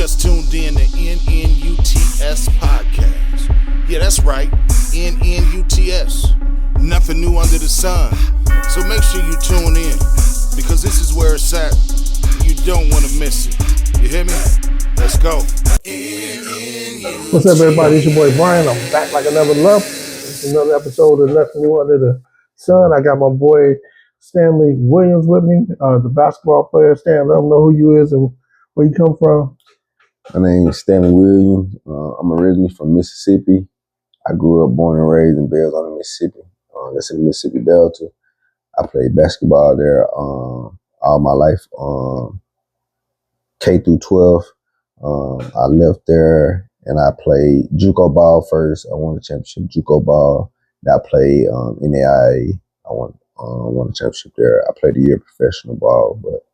just tuned in to NNUTS podcast. Yeah, that's right, NNUTS. Nothing new under the sun. So make sure you tune in, because this is where it's at. You don't want to miss it. You hear me? Let's go. What's up, everybody? It's your boy Brian. I'm back like I never left. It's another episode of Nothing New Under the Sun. I got my boy Stanley Williams with me, the basketball player. Stan, let them know who you is and where you come from. My name is Stanley Williams. I'm originally from Mississippi. I grew up, born and raised in Bells on Mississippi. That's in the Mississippi Delta. I played basketball there all my life, K through 12. I left there and I played JUCO ball first. I won the championship JUCO ball. Then I played NAIA. I won the championship there. I played a year professional ball, but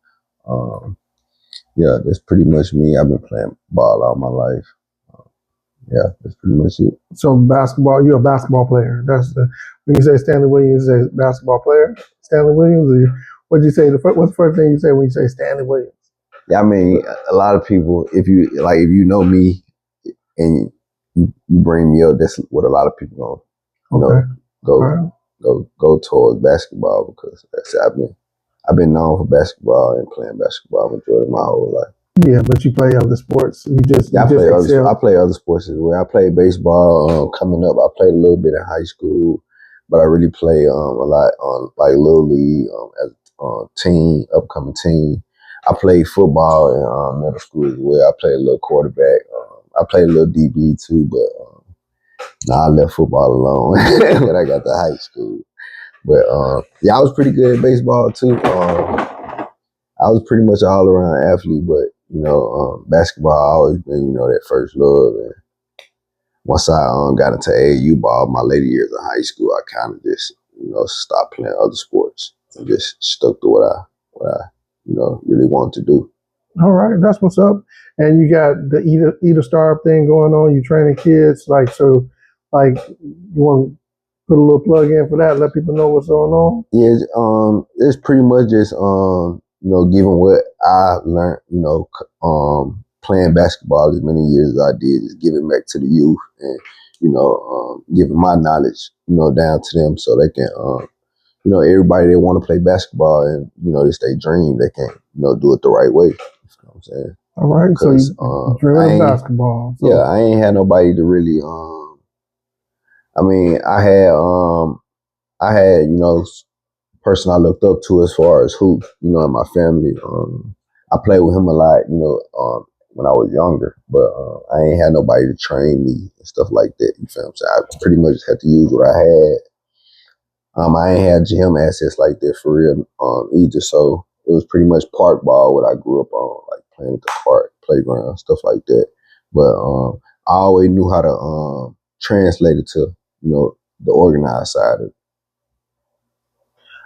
yeah, that's pretty much me. I've been playing ball all my life. Yeah, that's pretty much it. So basketball, you're a basketball player. That's when you say Stanley Williams, you say basketball player. Stanley Williams. What'd you say? What's the first thing you say when you say Stanley Williams? Yeah, I mean, a lot of people, if you know me and you bring me up, that's what a lot of people go towards basketball, because I've been known for basketball and playing basketball majority of my whole life. Yeah, but you play other sports. I play other sports as well. I played baseball coming up. I played a little bit in high school, but I really play a lot on like Little League as a team, upcoming team. I played football in middle school as well. I played a little quarterback. I played a little DB too, but I left football alone when I got to high school. But yeah, I was pretty good at baseball too. I was pretty much an all-around athlete, but basketball always been that first love. And once I got into AAU ball, my later years in high school, I kind of just stopped playing other sports and just stuck to what I really wanted to do. All right, that's what's up. And you got the Eat a Star thing going on. You training kids, you want to put a little plug in for that, let people know what's going on? Yeah, it's pretty much just given what I learned, playing basketball as many years as I did, is giving back to the youth and giving my knowledge down to them, so they can everybody that want to play basketball and it's their dream, they can do it the right way. You know what I'm saying? All right, so you dreaming of basketball. So. Yeah, I ain't had nobody to really. I mean, I had person I looked up to as far as hoop, in my family. I played with him a lot, when I was younger, but I ain't had nobody to train me and stuff like that. You feel what I'm saying? I pretty much had to use what I had. I ain't had gym access like that for real either, so it was pretty much park ball what I grew up on, like playing at the park, playground, stuff like that. But I always knew how to translate it to the organized side of it.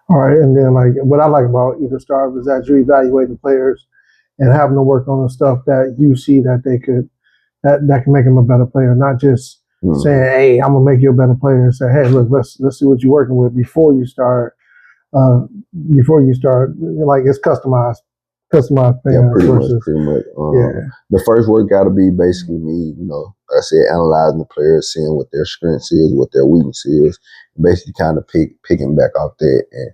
All right, and then what I like about Eat a Star is that you evaluate the players and having them work on the stuff that you see that they could that can make them a better player, not just saying, "Hey, I'm gonna make you a better player." And say, "Hey, look, let's see what you're working with before you start." Like it's customized Yeah, pretty much. The first work got to be basically me, like I said, analyzing the players, seeing what their strengths is, what their weakness is, basically kind of picking back off that and,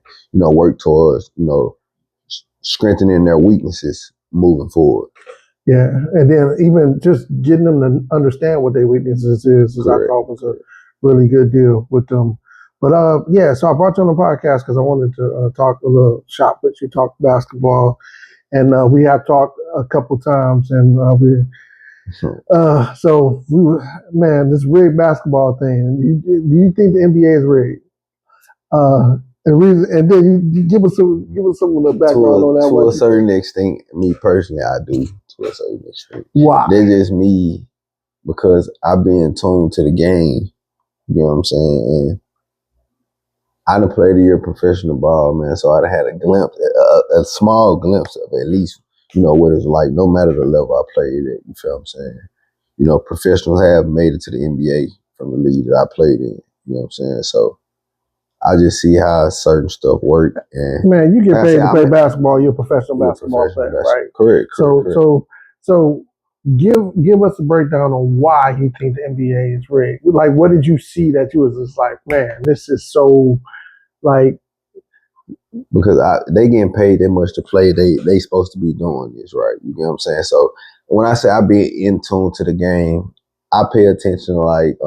work towards, strengthening their weaknesses moving forward. Yeah, and then even just getting them to understand what their weaknesses is I thought was a really good deal with them. But so I brought you on the podcast because I wanted to talk a little shop with you, talk basketball. And we have talked a couple times, and this rigged basketball thing. Do you think the NBA is rigged? And then you give us some of the background on that. To a certain extent, me personally, I do. To a certain extent, why? That's just me, because I've been tuned to the game. You know what I'm saying? And I done played a year professional ball, man, so I had a glimpse, a small glimpse of at least, what it's like, no matter the level I played at, you feel what I'm saying? Professionals have made it to the NBA from the league that I played in, you know what I'm saying? So I just see how certain stuff work. And man, you get paid to play basketball, you're a professional basketball player, right? Correct. So give us a breakdown on why you think the NBA is rigged. Like, what did you see that you was just like, man, this is so like. Because they getting paid that much to play, they supposed to be doing this, right? You know what I'm saying? So when I say I be in tune to the game, I pay attention to like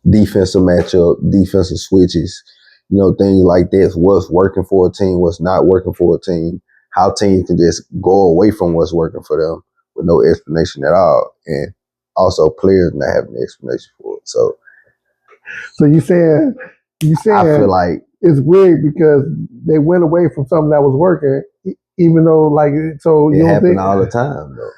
defensive matchup, defensive switches, things like this. What's working for a team, what's not working for a team, how teams can just go away from what's working for them with no explanation at all. And also players not having an explanation for it. So you saying I feel like it's weird because they went away from something that was working, even though like so you it don't happen think all the time though.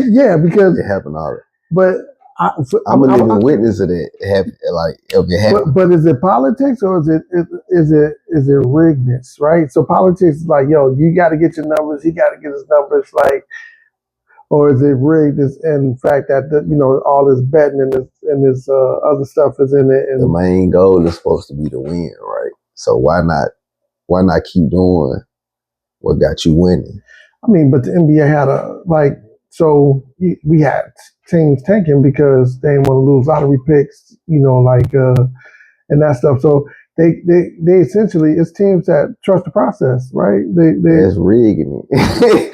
yeah, because it happen all the but I'm a living witness of that. If it happen. But is it politics or is it riggedness, right? So politics is like, yo, you got to get your numbers, he got to get his numbers, like, or is it rigged? Is in fact that all this betting and this other stuff is in it. And the main goal is supposed to be to win, right? So why not keep doing what got you winning? I mean, but the NBA had so we had teams tanking because they didn't want to lose lottery picks, and that stuff. So they essentially, it's teams that trust the process, right? That's rigging it.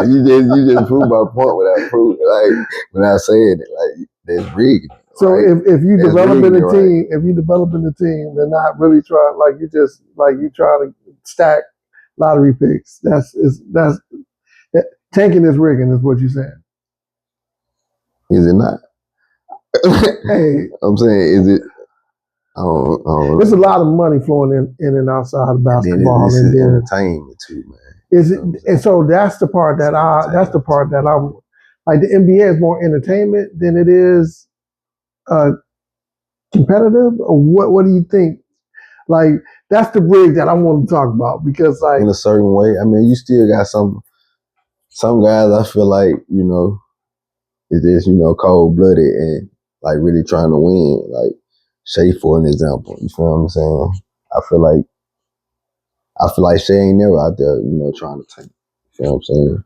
you just proved my point without proving, like without saying it, like that's rigging. So right? if you That's develop in a rigging, team, right? if you develop in the team, they're not really trying, like you trying to stack lottery picks. That's tanking is rigging, is what you're saying. Is it not? Hey, I'm saying, is it? I don't There's a lot of money flowing in and outside of basketball, this is entertainment too, man. Is it? And so that's the part that I'm like. The NBA is more entertainment than it is competitive. Or what do you think? Like that's the rig that I want to talk about because like in a certain way. I mean, you still got some guys. I feel like it's just cold blooded and like really trying to win. Like Shea, for an example. You feel what I'm saying? I feel like Shea ain't never out there, trying to tank. You feel what I'm saying?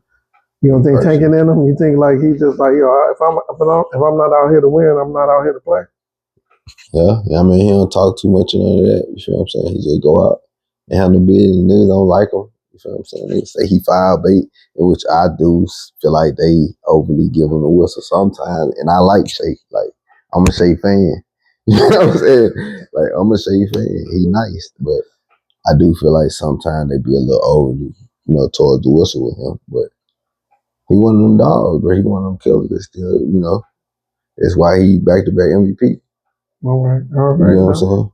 You don't think tanking in him? You think like he's just like, if I'm not out here to win, I'm not out here to play. Yeah, I mean, he don't talk too much and none of that. You feel what I'm saying? He just go out and handle business. And niggas don't like him. You feel what I'm saying? They say he foul bait, in which I do feel like they overly give him the whistle sometimes. And I like Shea. Like, I'm a Shea fan. You know what I'm saying? Like, I'm a Shea fan. He nice, but I do feel like sometimes they be a little overly, towards the whistle with him. But he one of them dogs, bro. He one of them killers that still, that's why he back-to-back MVP. All right. You know what I'm saying?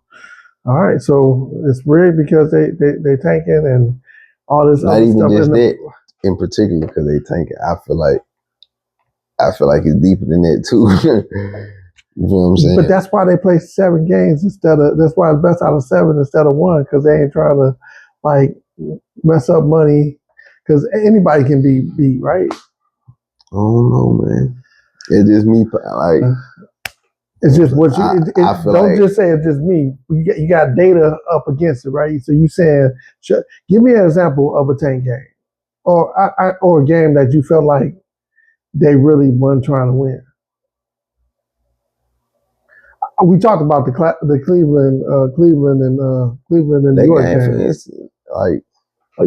All right, so it's rigged because they tanking and all this Not other even stuff. just that in particular because they tanking. I feel like it's deeper than that too. You know what I'm saying? But that's why they play 7 games that's why it's best out of 7 instead of 1 because they ain't trying to like mess up money because anybody can be beat, right? I don't know, man. It's just me, like. It's just what you. I feel don't like, just say it's just me. You got data up against it, right? So you saying, give me an example of a tank game, or a game that you felt like they really weren't trying to win. We talked about the Cleveland and New York game. For instance, like,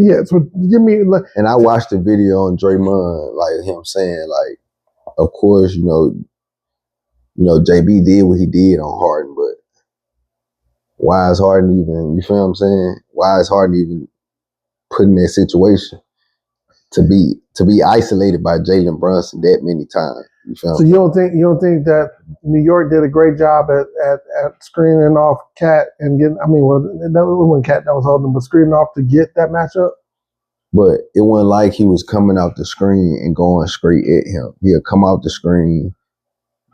yeah. So give me. And I watched the video on Draymond, like him saying, like, of course, JB did what he did on Harden, but why is Harden even? You feel what I'm saying? Why is Harden even put in that situation to be isolated by Jalen Brunson that many times? You feel so you don't think that New York did a great job at screening off Cat and getting? I mean, well, that wasn't Cat that was holding him, but screening off to get that matchup. But it wasn't like he was coming off the screen and going straight at him. He'll come off the screen,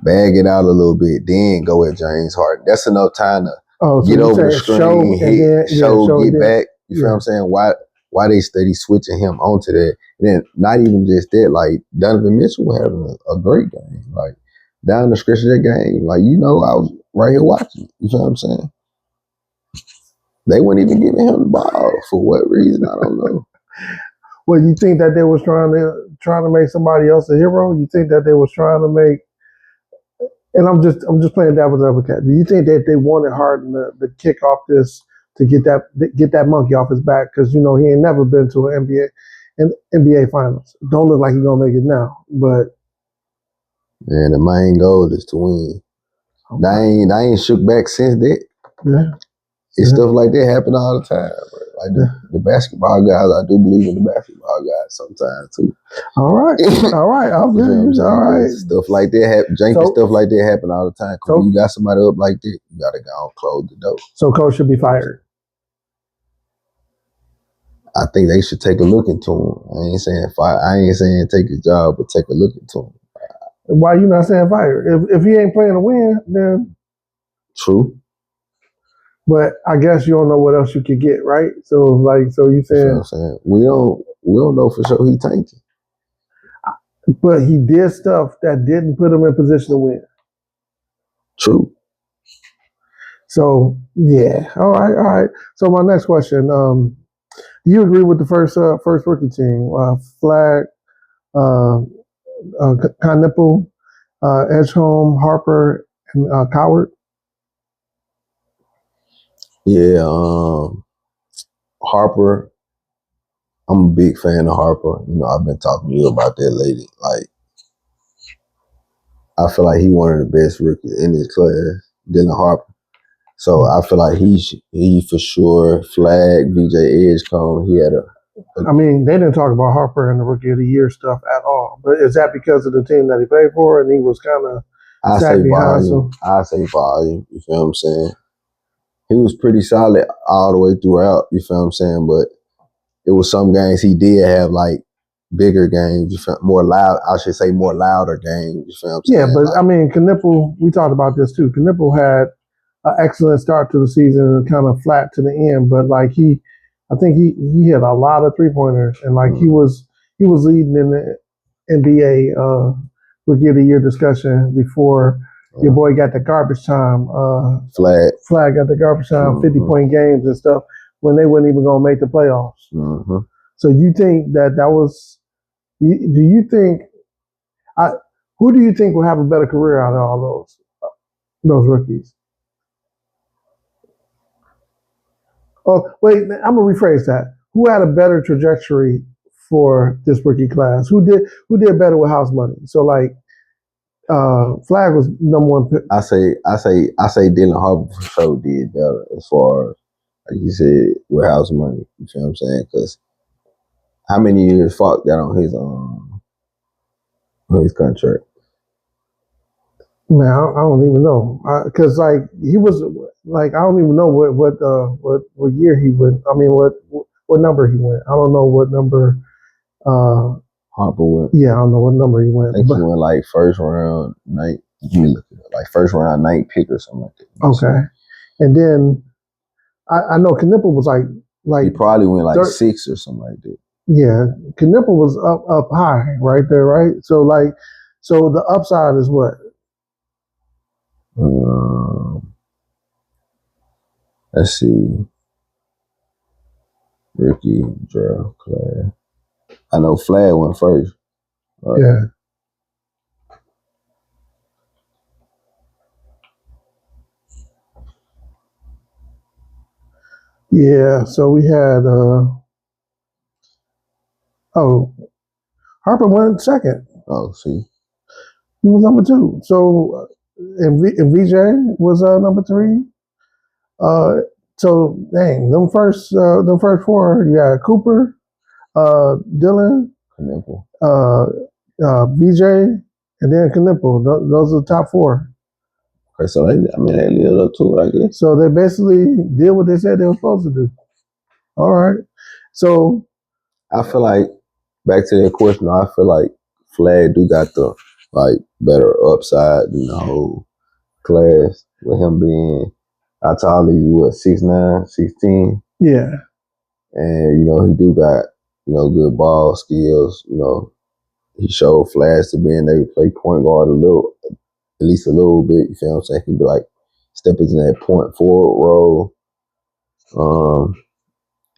bag it out a little bit, then go at James Harden. That's enough time to get over the screen, get back. You feel what I'm saying? Why they steady switching him onto that? And then not even just that, like Donovan Mitchell was having a great game. Like down the stretch of that game, like I was right here watching. You feel what I'm saying? They weren't even giving him the ball for what reason? I don't know. Well, you think that they was trying trying to make somebody else a hero? You think that they was trying to make? And I'm just playing devil's advocate. Do you think that they wanted Harden to kick off this to get that monkey off his back? Because he ain't never been to an NBA finals. Don't look like he's gonna make it now, but the main goal is to win. Okay. I ain't shook back since that. Yeah. It's stuff like that happen all the time, bro. Like the basketball guys, I do believe in the basketball guys sometimes too. All right. I'll feel you. All right. Stuff like that happen. Stuff like that happen all the time. When you got somebody up like that, you gotta go and close the door. So coach should be fired. I think they should take a look into him. I ain't saying fire. I ain't saying take his job, but take a look into him. Why you not saying fire? If he ain't playing to win, then true. But I guess you don't know what else you could get, right? So you saying we don't know for sure he tanking. But he did stuff that didn't put him in position to win. True. So yeah, all right. So my next question: do you agree with the first rookie team? Flag, Knipple, Edgehome, Harper, and Coward. Yeah, Harper. I'm a big fan of Harper. I've been talking to you about that lately. Like, I feel like he one of the best rookies in his class, Dylan Harper. So I feel like he for sure flag VJ Edgecombe. He had I mean, they didn't talk about Harper and the Rookie of the Year stuff at all. But is that because of the team that he played for, and he was kind of sat behind some? I say volume. You feel what I'm saying? He was pretty solid all the way throughout. You feel what I'm saying? But it was some games he did have like bigger games. You feel more loud. I should say more louder games. You feel what I'm saying? Yeah, but I mean, Knipple. We talked about this too. Knipple had an excellent start to the season and kind of flat to the end. But like I think he hit a lot of 3-pointers, and like he was leading in the NBA Rookie of the Year discussion before your boy got the garbage time. Flag got the garbage time 50-point games and stuff when they weren't even going to make the playoffs. Mm-hmm. So you think that was? Do you think? Who do you think will have a better career out of all those rookies? Oh, wait, I'm going to rephrase that. Who had a better trajectory for this rookie class? Who did better with house money? So like Flag was number one pick. I say Dylan Harper for sure did better as far as, like you said, with house money. You feel what I'm saying? Because how many years Falk got on his contract? Man, I don't even know. Because like he was like I don't even know what year he went. I mean what number he went. I don't know what number Harper went. Yeah, I don't know what number he went. I think he went like first round ninth. Like first round ninth pick or something like that. Okay, and then I know Knipple was like he probably went like 6 or something like that. Yeah, Knipple was up high right there, right? So the upside is what? Let's see. Rookie draft class. I know Flag went first. Right? Yeah. Yeah, so we had Harper went second. Oh, see. He was number 2. So and VJ was number 3. So dang, them first 4, yeah, Cooper, Dylan, Knipple, VJ, and then Knipple. Those are the top 4. Okay, so they lived up to it, I guess. So they basically did what they said they were supposed to do. All right. So I feel like, back to that question, I feel like Flag do got the like better upside than the whole class, with him being, how tall is he, what, 6'9", 6'10"? Yeah. And, he do got, good ball skills. He showed flash to being able to play point guard at least a little bit. You feel what I'm saying? He'd be like, step into that point forward role.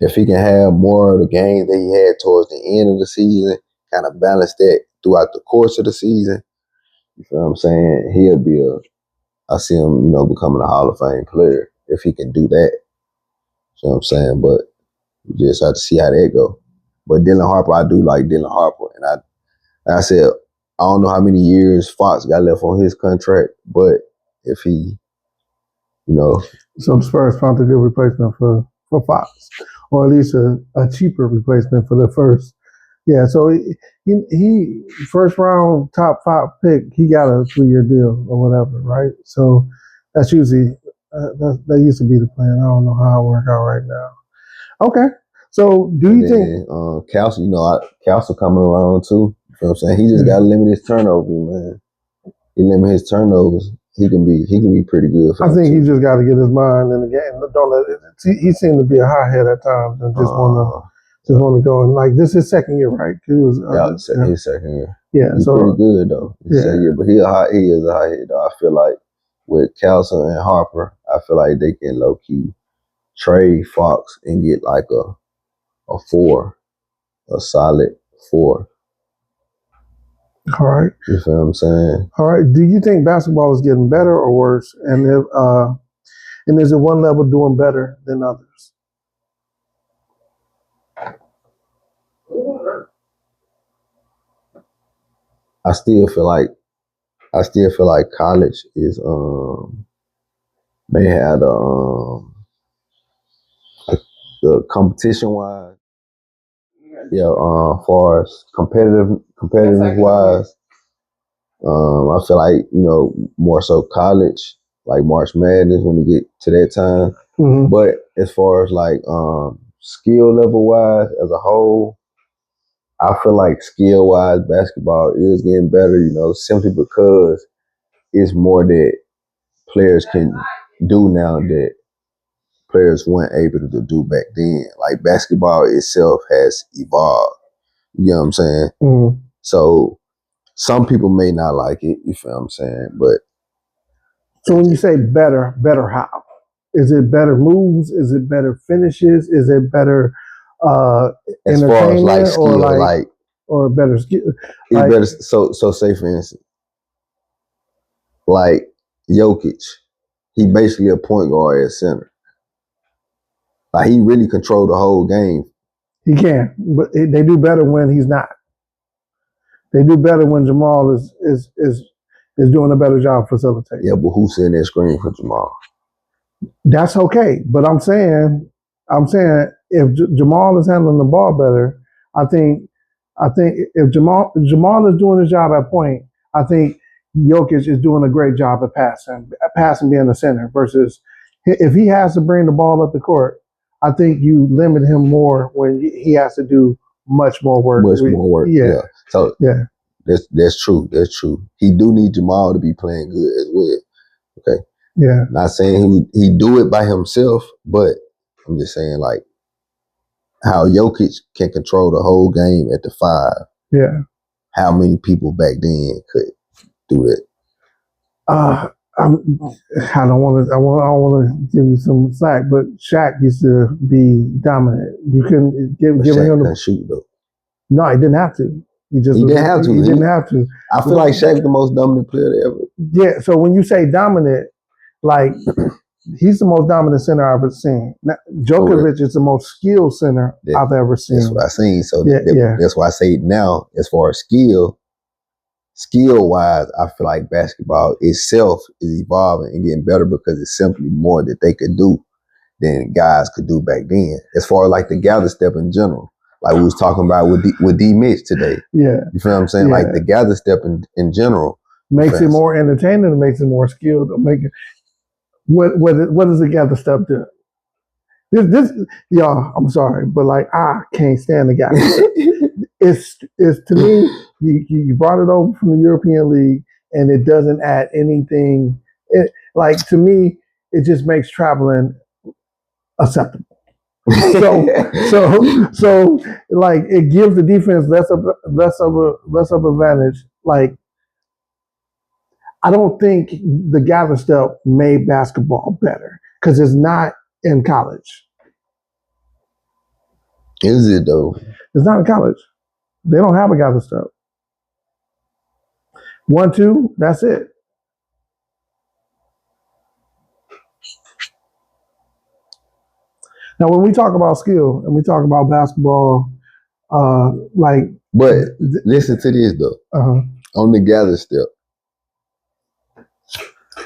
If he can have more of the games that he had towards the end of the season, kind of balance that throughout the course of the season, you feel what I'm saying? I see him, becoming a Hall of Fame player if he can do that. You know what I'm saying? But you just have to see how that go. But Dylan Harper, I do like Dylan Harper. And like I said, I don't know how many years Fox got left on his contract, but if he, So the Spurs found a good replacement for Fox, or at least a cheaper replacement for the first. Yeah, so he first round top 5 pick, he got a 3-year deal or whatever, right? So that's usually that used to be the plan. I don't know how it work out right now. Okay, so do you think Council, Council coming around too? You know what I'm saying? He just got to limit his turnovers, man. He limit his turnovers. He can be pretty good. I think he just got to get his mind in the game. Don't let it. He seemed to be a hothead at times and just want to go. And like this is his second year, right? He was his second year. Yeah, he's so pretty good though. Second year, but he is a hothead though. I feel like with Kelson and Harper, I feel like they can low key trade Fox and get like a 4, a solid 4. All right. You feel what I'm saying? All right. Do you think basketball is getting better or worse? And is it one level doing better than others? I still feel like college is they had the competition wise, far as competitive wise, I feel like more so college, like March Madness when you get to that time. Mm-hmm. But as far as like skill level wise as a whole, I feel like skill wise basketball is getting better, simply because it's more that players can do now that players weren't able to do back then. Like basketball itself has evolved. You know what I'm saying? Mm-hmm. So some people may not like it, you feel what I'm saying? But so when you say better how? Is it better moves? Is it better finishes? Is it better as far as like skill, or better skill? It's better. So say for instance, like Jokic, he basically a point guard at center. Like he really controlled the whole game. He can, but they do better when he's not. They do better when Jamal is doing a better job facilitating. Yeah, but who's sitting there screen for Jamal? That's okay, but I'm saying if Jamal is handling the ball better, I think if Jamal is doing his job at point, I think Jokic is doing a great job at passing being the center versus if he has to bring the ball up the court, I think you limit him more when he has to do much more work. Yeah. So yeah, that's true. That's true. He do need Jamal to be playing good as well. Okay. Yeah. Not saying he do it by himself, but I'm just saying like how Jokic can control the whole game at the 5. Yeah. How many people back then could do that? I don't want to give you some slack, but Shaq used to be dominant. You couldn't give him the shoot though. No, he didn't have to. He didn't have to. He didn't have to. I feel like Shaq's the most dominant player ever. Yeah. So when you say dominant, like he's the most dominant center I've ever seen. Now, Djokovic is the most skilled center I've ever seen. That's what I seen. So that's why I say now, as far as skill wise, I feel like basketball itself is evolving and getting better because it's simply more that they could do than guys could do back then. As far as like the gather step in general, like we was talking about with D Mitch today. Yeah, you feel what I'm saying? Yeah. Like the gather step in general makes it more entertaining. It makes it more skilled. What does the gather step do? This y'all, I'm sorry, but like I can't stand the gather step. It's to me, you brought it over from the European League, and it doesn't add anything. Like to me, it just makes traveling acceptable. So like it gives the defense less of advantage. Like I don't think the gather step made basketball better because it's not in college. Is it though? It's not in college. They don't have a gather step. 1, 2, that's it. Now, when we talk about skill and we talk about basketball, but listen to this though. On the gather step,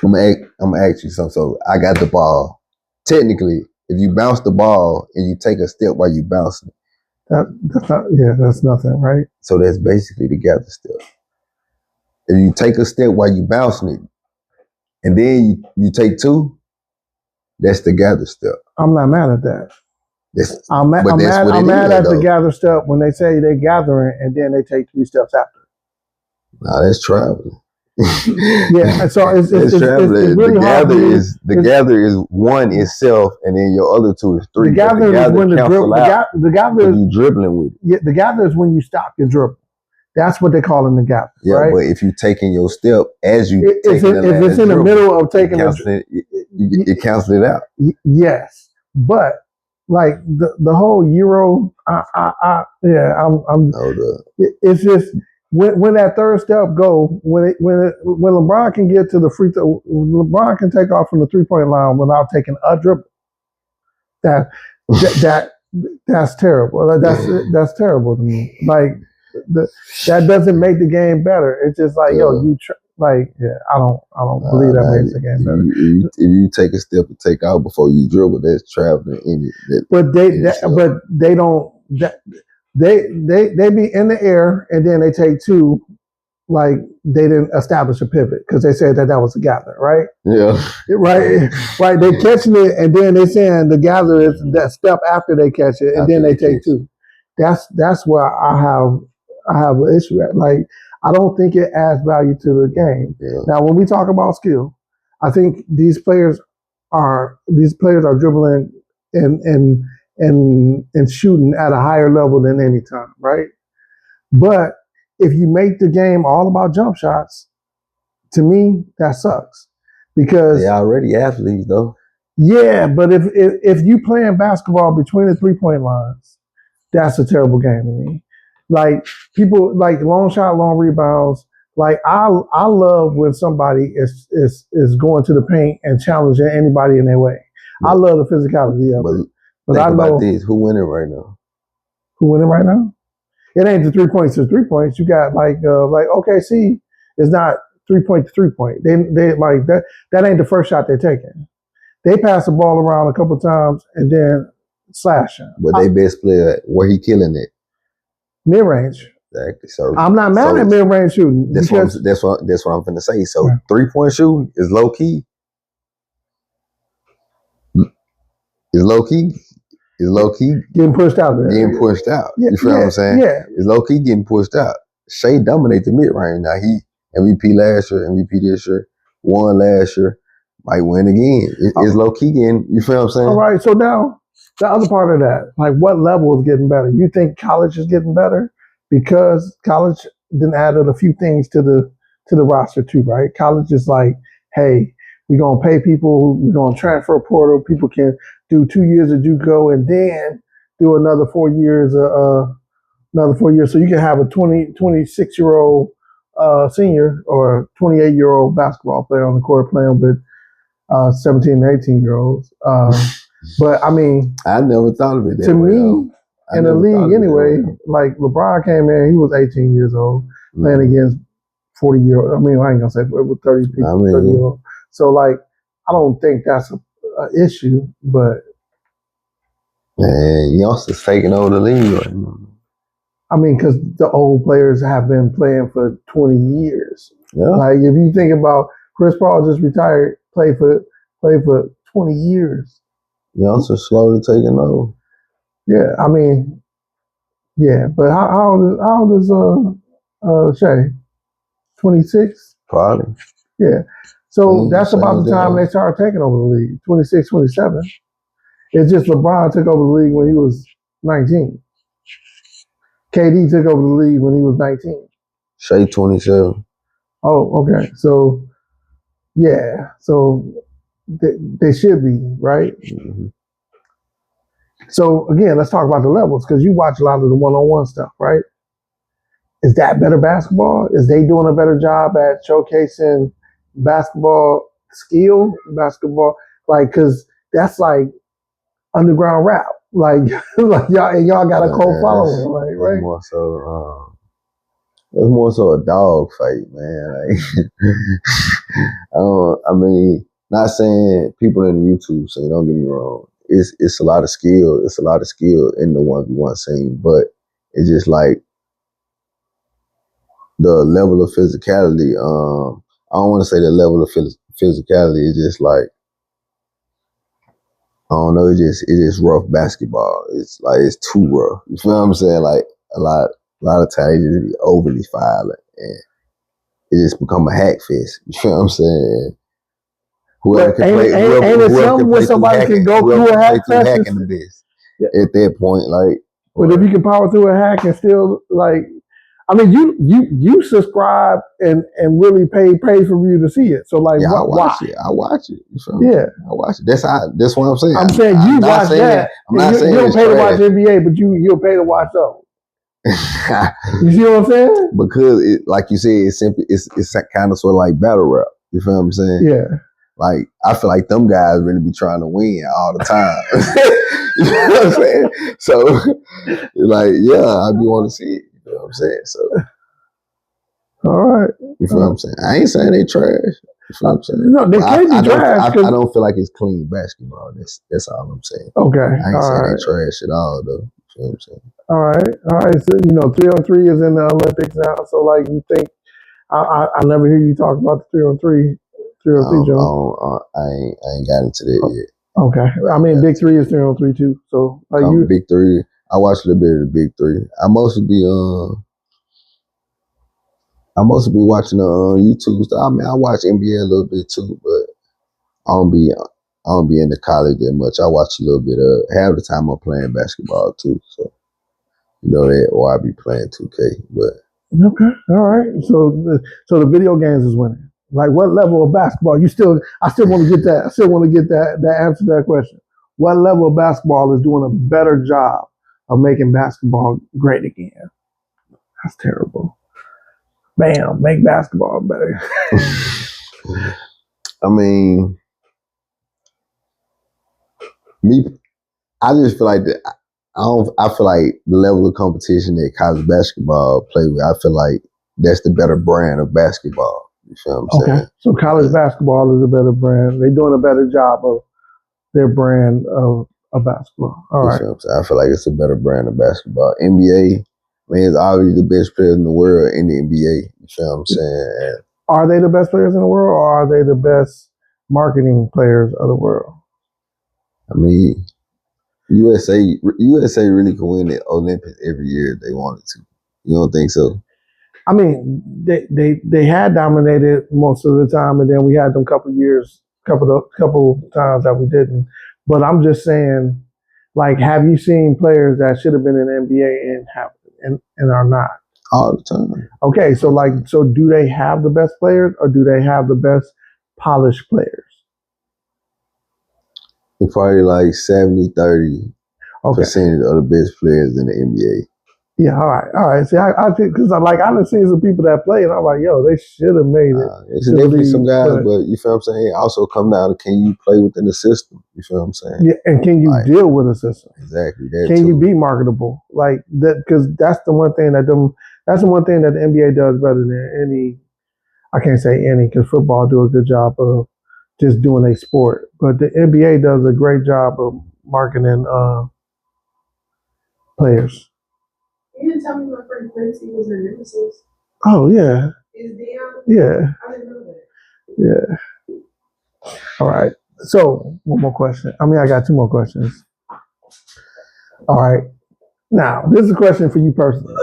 I'm gonna ask you something. So I got the ball. Technically, if you bounce the ball and you take a step while you bouncing, that's nothing, right? So that's basically the gather step. If you take a step while you bouncing it, and then you take 2, that's the gather step. I'm not mad at that. I'm mad at the gather step when they say they're gathering and then they take 3 steps after. Nah, that's traveling. Yeah, so it's really the gather is 1 itself, and then your other 2 is 3. The gather is when the gather is you dribbling with it. Yeah, the gather is when you stop your dribble. That's what they call in the gather. Yeah, right? But if you taking your step as you if it's in the middle of taking it cancels it out. Yes, but like the whole Euro, it's just. When that third step go, when LeBron can get to the free throw, LeBron can take off from the 3-point line without taking a dribble. That's terrible. That's terrible to me. Like that doesn't make the game better. It's just like I don't believe that makes the game better. If you take a step and take out before you dribble, that's traveling in it. But they don't. They be in the air and then they take 2, like they didn't establish a pivot because they said that was a gather, right? Yeah. Right. They catching it and then they saying the gather is that step after they catch it and then they take 2. That's where I have an issue at. Like I don't think it adds value to the game. Yeah. Now when we talk about skill, I think these players are dribbling and shooting at a higher level than any time, right? But if you make the game all about jump shots, to me, that sucks. Because they're already athletes though. Yeah, but if you playing basketball between the 3-point lines, that's a terrible game to me. Like people like long shot, long rebounds. Like I love when somebody is going to the paint and challenging anybody in their way. I love the physicality of it. But think about this: who winning right now? Who winning right now? It ain't the 3 points to 3 points. You got like OKC is not 3 point to 3 point. They like that. That ain't the first shot they're taking. They pass the ball around a couple times and then slashing. But they best player, where he killing it? Mid range. Exactly. So I'm not mad at mid range shooting. That's what I'm finna say. So 3-point shooting is low key. Is low key. Getting pushed out there. Getting pushed out. You feel what I'm saying? Yeah. It's low key getting pushed out. Shea dominate the mid range. Now he MVP last year, MVP this year, won last year, might win again. It's low key getting, you feel what I'm saying? All right. So now the other part of that, like what level is getting better? You think college is getting better? Because college then added a few things to the roster too, right? College is like, hey, we're gonna pay people, we're gonna transfer portal, people can do 2 years of JUCO and then do another 4 years, So you can have a 26-year-old senior or 28-year-old basketball player on the court playing with 17 and 18-year-olds. But I mean, I never thought of it that to way, me, in the league anyway, like LeBron came in, he was 18 years old, playing against 40-year-old. I mean, I ain't gonna say with 30 people, 30-year-old. So like, I don't think that's an issue, but man, youngsters taking over the league right now. I mean, because the old players have been playing for 20 years. Yeah. Like if you think about Chris Paul just retired, played for 20 years. Youngsters slowly taking over. Yeah, I mean, yeah, but how old is Shea? 26? Probably. Yeah. So that's about the time they started taking over the league, 26, 27. It's just LeBron took over the league when he was 19. KD took over the league when he was 19. Shea 27. Oh, okay. So, yeah. So they should be, right? Mm-hmm. So again, let's talk about the levels because you watch a lot of the one-on-one stuff, right? Is that better basketball? Is they doing a better job at showcasing basketball skill, basketball? Like, because that's like underground rap. Like, like y'all got a cult following, like, right? More so, it's more so a dog fight, man. Like, I mean, not saying people in the YouTube scene, don't get me wrong. It's a lot of skill. It's a lot of skill in the 1v1 scene, but it's just like the level of physicality. I don't want to say the level of physicality. It's just like, I don't know. It's just rough basketball. It's like it's too rough. You feel what I'm saying? Like a lot of times you just be overly violent and it just become a hack fest. You feel what I'm saying? Whoever can play, whoever can play somebody can go through a hack fest hacking the best. Yeah. At that point, like. But if you can power through a hack and still like, I mean, you subscribe and really pay for you to see it. So like, yeah, why? I watch it. You feel yeah, I watch it. That's what I'm saying. I'm saying you watch that. I'm not saying you don't pay to watch NBA, but you'll pay to watch those. You see what I'm saying? Because it, like you said, it's kind of sort of like battle rap. You feel what I'm saying? Yeah. Like I feel like them guys really be trying to win all the time. You know what I'm saying? So, like, yeah, I be want to see it. You know what I'm saying? So, all right. You feel what I'm saying? I ain't saying they trash. You feel what I'm saying? No, they can't be trash. I don't feel like it's clean basketball. That's all I'm saying. Okay. I ain't saying they trash at all, though. You feel what I'm saying? All right. So 3-on-3 is in the Olympics now. So like, you think I never hear you talk about the 3-on-3. 3-on-3, Joe. I ain't got into that yet. Okay. I mean, Big Three is 3-on-3 too. So like Big Three. I watch a little bit of the Big Three. I mostly be watching YouTube stuff. I mean, I watch NBA a little bit too, but I don't be into college that much. I watch a little bit of. Half the time I'm playing basketball too, so you know that, or I be playing 2K. But okay, all right. So the video games is winning. Like, what level of basketball? I still want to get that. I still want to get that answer to that question. What level of basketball is doing a better job of making basketball great again? That's terrible. Bam, make basketball better. I mean, I just feel like that. I feel like the level of competition that college basketball play with, I feel like that's the better brand of basketball. You feel what I'm saying? So college basketball is a better brand. They're doing a better job of their brand of basketball. All right. I feel like it's a better brand of basketball. NBA, man, it's obviously the best players in the world in the NBA. You feel what I'm saying? And are they the best players in the world, or are they the best marketing players of the world? I mean, USA really could win the Olympics every year if they wanted to. You don't think so? I mean, they had dominated most of the time, and then we had them couple times that we didn't. But I'm just saying, like, have you seen players that should have been in the NBA and are not? All the time. Okay, so do they have the best players, or do they have the best polished players? It's probably like 70-30% of the best players in the NBA. Yeah, all right. See, I think because I done seen some people that play, and I'm like, yo, they should have made it. It's definitely some guys, but you feel what I'm saying? It also come down to, can you play within the system? You feel what I'm saying? Yeah, and can you deal with a system? Exactly. Can you be marketable like that? Because that's the one thing that the NBA does better than any. I can't say any because football do a good job of just doing a sport, but the NBA does a great job of marketing players. You didn't tell me my friend Quincy was in NNUtS. Oh yeah. Is Dion? Yeah. I didn't know that. Yeah. All right. So one more question. I mean, I got two more questions. All right. Now, this is a question for you personally.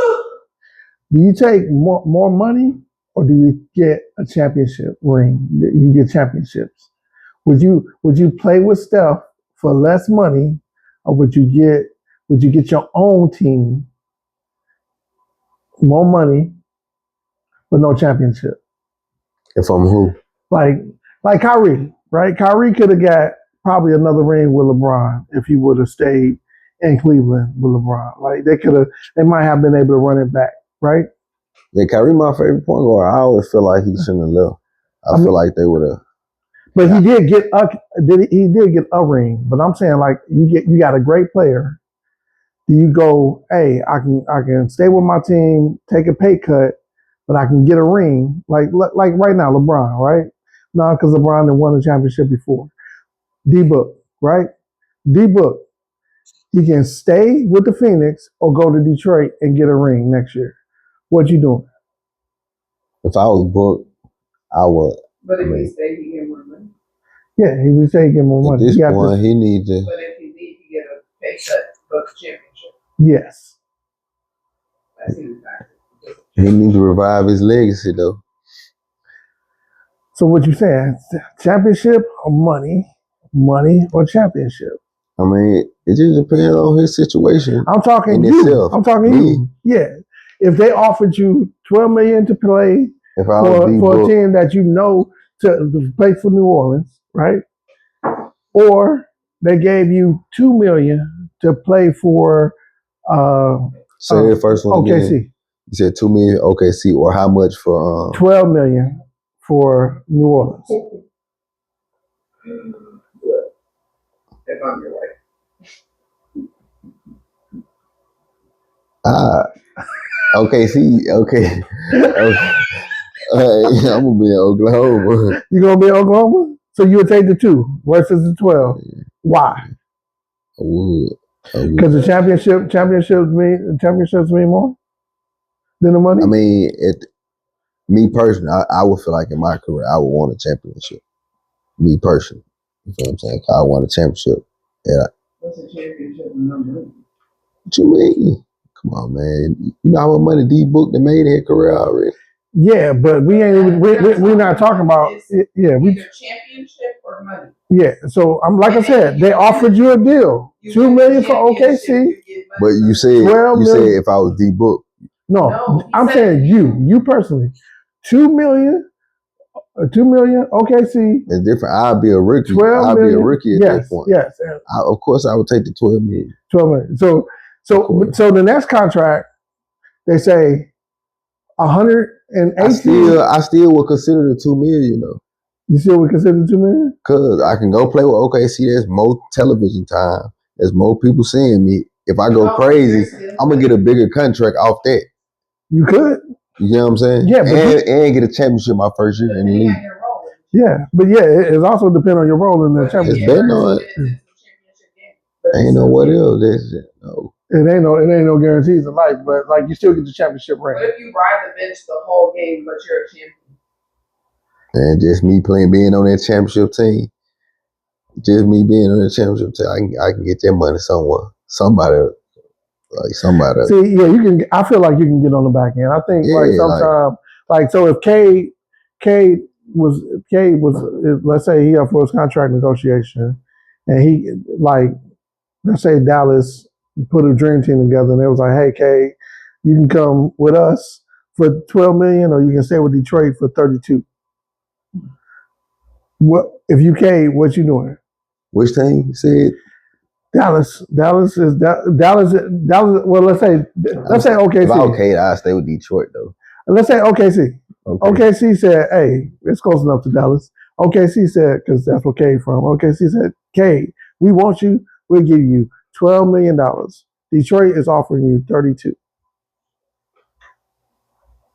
Do you take more money, or do you get a championship ring? You get championships. Would you play with Steph for less money, or would you get your own team, more money, but no championship? And from who? Like Kyrie, right? Kyrie could have got probably another ring with LeBron if he would have stayed in Cleveland with LeBron. Like they might have been able to run it back, right? Yeah, Kyrie my favorite point guard. I always feel like he shouldn't have left. I feel like they would have. But he did get a ring. But I'm saying like you got a great player. Do you go, hey, I can stay with my team, take a pay cut, but I can get a ring like right now, LeBron, right? No, because LeBron had won the championship before. D-Book, right? D-Book, he can stay with the Phoenix or go to Detroit and get a ring next year. What you doing? If I was booked, I would. But if he stay, he get more money. Yeah, he would say he get more money. At this point, he needs to. But if he leave, he get a pay cut for the championship. Yes. That's his factor. He needs to revive his legacy, though. So what you saying? Championship or money? Money or championship? I mean, it just depends on his situation. I'm talking you. Itself. I'm talking Me? you. Yeah. If they offered you $12 million to play for a team that you know to play for New Orleans, right? Or they gave you $2 million to play for say the first one OKC. Again. You said $2 million OKC, or how much for $12 million for New Orleans. If I'm your wife. OKC, okay. I'm gonna be in Oklahoma. You gonna be in Oklahoma? So you would take the 2 versus the 12. Why? I would. Because the championships mean more than the money. I mean, me personally, I would feel like in my career I would want a championship. Me personally, you know what I'm saying? I want a championship. Yeah. What's a championship number? What you mean? Come on, man. You know how much money D-Book that made their career already? Yeah, but we're not talking about either championship or money. Yeah, so I'm like I said, they offered you a deal, $2 million for OKC. But you said if I was D-Book. No, I'm saying you personally, $2 million OKC. It's different. I'll be a rookie. I'll be a rookie at that point. Yes, of course I would take the $12 million. $12 million. So the next contract, they say 180. I still would consider the $2 million though. You still would consider $2 million? Cause I can go play with OKC. There's more television time. There's more people seeing me. If I go crazy, I'm gonna get a bigger contract off that. You could. You know what I'm saying? Yeah, and get a championship my first year in the league. Yeah, but it also depends on your role in the championship. It's betting on it. Ain't no what else. No. It ain't no guarantees in life, but like you still get the championship ring. What if you ride the bench the whole game, but you're a champion? And just me being on that championship team. Just me being on that championship team, I can get that money somewhere. Somebody. See, yeah, you can. I feel like you can get on the back end. I think sometimes, so if K was, let's say he up for his contract negotiation, and he let's say Dallas put a dream team together, and it was like, hey, K, you can come with us for $12 million, or you can stay with Detroit for 32. What if you K? What you doing? Which team you said? Dallas. Well, let's say OKC. If I'm okay, I'll stay with Detroit though. Let's say OKC. OKC said, hey, it's close enough to Dallas. OKC said, because that's where K from. OKC said, K, we want you. We'll give you $12 million. Detroit is offering you 32.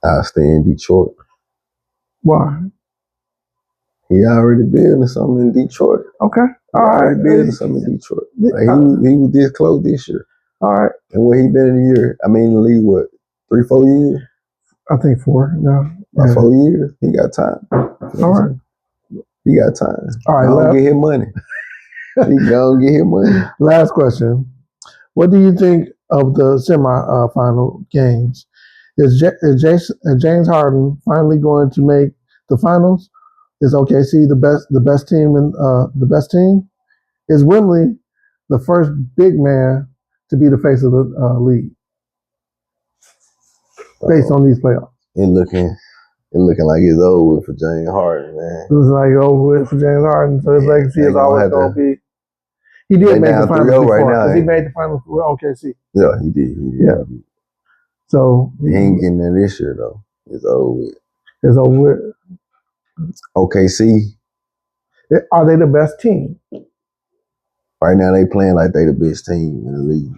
I'll stay in Detroit. Why? He already building something in Detroit. Okay. All right. Building something in Detroit. He was this close this year. All right. And where he been in a year? I mean, in the league, what, 3-4 years? I think 4. No. About 4 years. He got time. All right. He got time. All right. Go get his money. He go get his money. Last question. What do you think of the semi-final games? Is James Harden finally going to make the finals? Is OKC the best team in the best team? Is Wembley the first big man to be the face of the league based on these playoffs? It looking like it's over with for James Harden, man. It looks like over with for James Harden, so his legacy is always going to be. He did make the finals before. Right now, he made the finals with OKC. Yeah, he did. Yeah. So he ain't getting there this year though. It's over with. It's over with. OKC. Are they the best team? Right now they playing like they the best team in the league.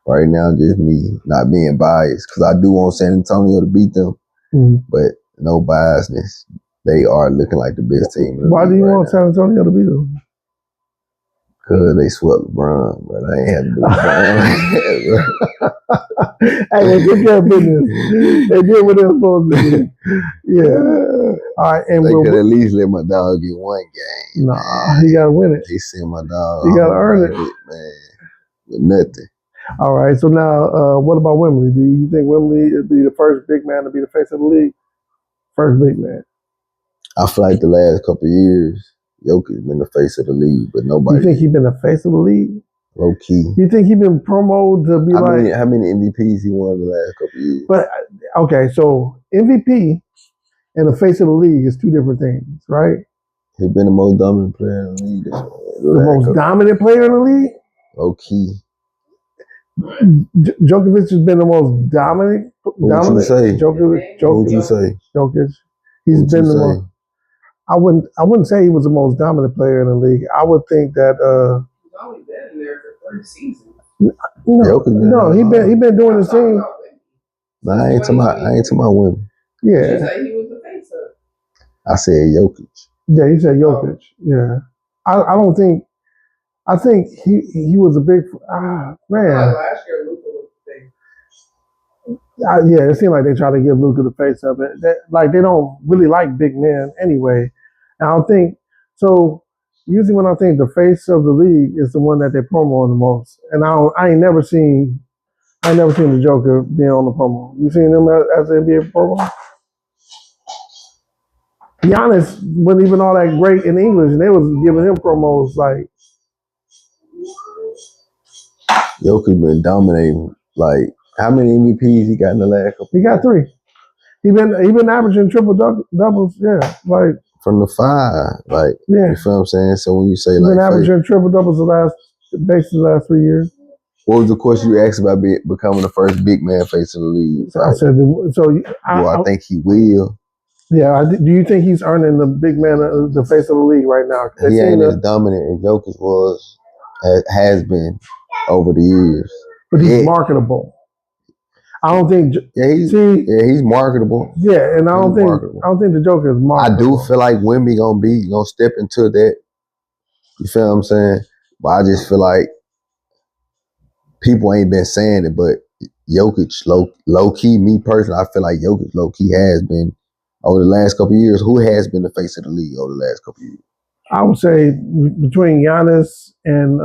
Right now, just me not being biased because I do want San Antonio to beat them, but no biasness. They are looking like the best team. Why do you want San Antonio to beat them? Because they swept LeBron, but I ain't had to do LeBron. Hey, well, took care of business. They did what they were supposed to do. Yeah. All right, and they could at least let my dog get one game. Nah, man. he gotta win it. They sent my dog. You gotta earn it, man. With nothing. All right. So now, what about Wembley? Do you think Wembley would be the first big man to be the face of the league? First big man. I feel like the last couple of years, Jokic's been the face of the league, but nobody. You think he's been the face of the league? Low key. You think he's been promoted to be how many MVPs he won the last couple of years? But okay, so MVP and the face of the league is two different things, right? He's been the most dominant player in the league. The most dominant player in the league? Low key. Djokovic has been the most dominant. What would you say? Djokovic. What would you say? Jokic. He's been the most. I wouldn't say he was the most dominant player in the league. I would think that. He's only been there for 3 seasons. No, he been doing his thing. No, I ain't talking about women. Yeah. You say he was the face of. I said Jokic. Yeah, he said Jokic. Yeah. I don't think. I think he was a big man. Last year, Luka was the face. Yeah, it seemed like they try to give Luka the face of it. They don't really like big men anyway. And I don't think so. Usually, when I think the face of the league is the one that they promo the most, and I ain't never seen the Joker being on the promo. You seen him as an NBA promo? Giannis wasn't even all that great in English, and they was giving him promos like. Jokic been dominating. Like, how many MVPs he got in the last couple? He got 3. He been averaging triple doubles. Yeah, like from the 5. Like, yeah, you feel what I'm saying? So when you say he's like, been averaging triple doubles the last 3 years. What was the question you asked about becoming the first big man face of the league? So I said, I think he will. Yeah, do you think he's earning the big man, the face of the league right now? He ain't as dominant as Jokic has been over the years. But he's marketable. I don't think. He's marketable. Yeah, and I don't think the Joker is marketable. I do feel like Wemby gonna step into that. You feel what I'm saying? But I just feel like people ain't been saying it, but Jokic low key, me personally, I feel like Jokic low key has been over the last couple of years. Who has been the face of the league over the last couple of years? I would say between Giannis and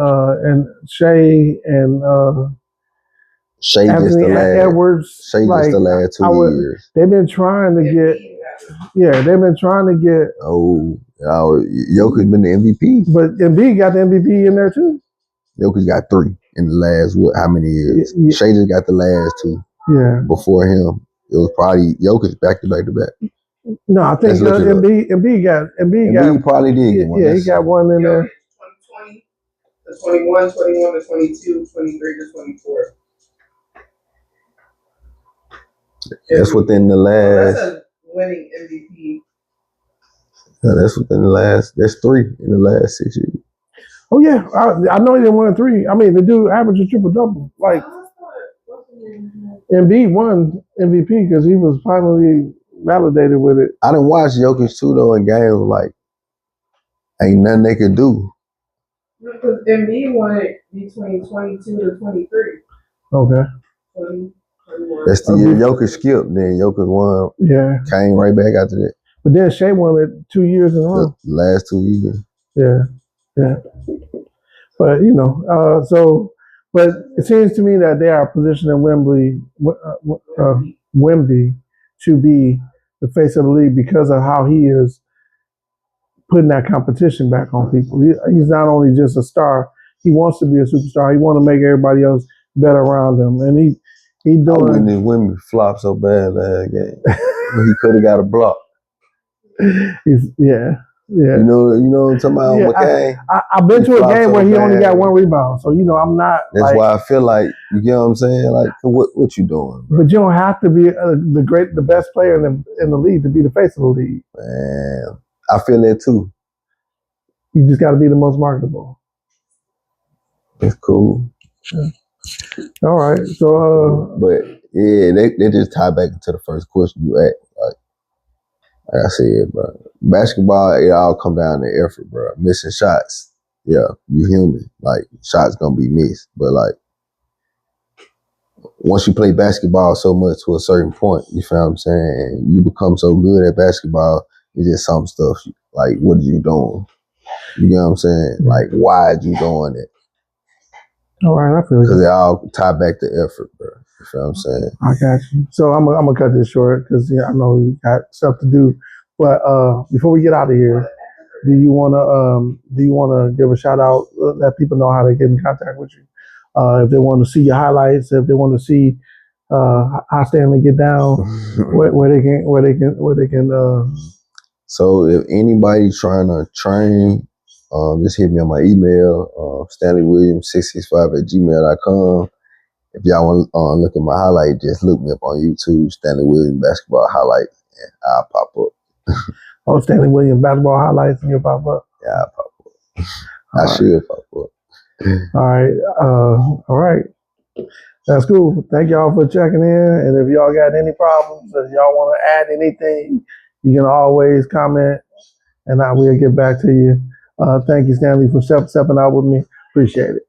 Shea and Shea Anthony just the last Edwards. Shea just the last 2 years. They've been trying to get. Yeah, they've been trying to get. Oh, Jokic been the MVP, but Embiid got the MVP in there too. Jokic got 3 in the last how many years? Yeah. Shea just got the last 2. Yeah, before him, it was probably Jokic back to back. No, I think Embiid probably did get one. Yeah, he got one in there. 2020 to 21, 21 to 22, 23 to 24. That's within the last. That's a winning MVP. Yeah, that's within the last. That's 3 in the last 6 years. Oh yeah, I know he didn't win 3. I mean, the dude averaged a triple double. Like Embiid won MVP because he was finally validated with it. I didn't watch Jokic too though in games like ain't nothing they could do. Because Embiid won it between 22 to 23. Okay. 20, 21. That's the year Jokic skipped. Then Jokic won. Yeah. Came right back after that. But then Shea won it 2 years in a row. The last 2 years. Yeah. But but it seems to me that they are positioning Wemby to be the face of the league because of how he is putting that competition back on people. He's not only just a star; he wants to be a superstar. He wants to make everybody else better around him, and he doing. I wouldn't his Wemby flop so bad last game. He could have got a block. Yeah. Yeah. You know what I'm talking about, McCain? I've been to a game where he only got 1 rebound, so I'm not. That's why I feel like you get what I'm saying. Like, what you doing? Bro? But you don't have to be the best player in the league to be the face of the league. Man, I feel that too. You just got to be the most marketable. That's cool. Yeah. All right, so but yeah, they just tie back into the first question you asked. Like I said, bro, basketball, it all come down to effort, bro. Missing shots, yeah, you human. Like shots gonna be missed, but like once you play basketball so much to a certain point, you feel what I'm saying, and you become so good at basketball, it's just some stuff like, what are you doing? You know what I'm saying? Like, why are you doing it? All right, I feel you. Because it all tie back to effort, bro. You feel what I'm saying? I got you. So I'm gonna cut this short because I know you got stuff to do. But before we get out of here, do you wanna give a shout out? Let people know how to get in contact with you. If they want to see your highlights, if they want to see how Stanley get down, where they can. So if anybody trying to train, just hit me on my email, StanleyWilliams665@gmail.com. If y'all want to look at my highlight, just look me up on YouTube, Stanley Williams basketball highlight, and I'll pop up. Oh, Stanley Williams basketball highlights, and you'll pop up. Yeah, I'll pop up. I should pop up. All right. That's cool. Thank y'all for checking in. And if y'all got any problems, if y'all want to add anything, you can always comment, and I will get back to you. Thank you, Stanley, for stepping out with me. Appreciate it.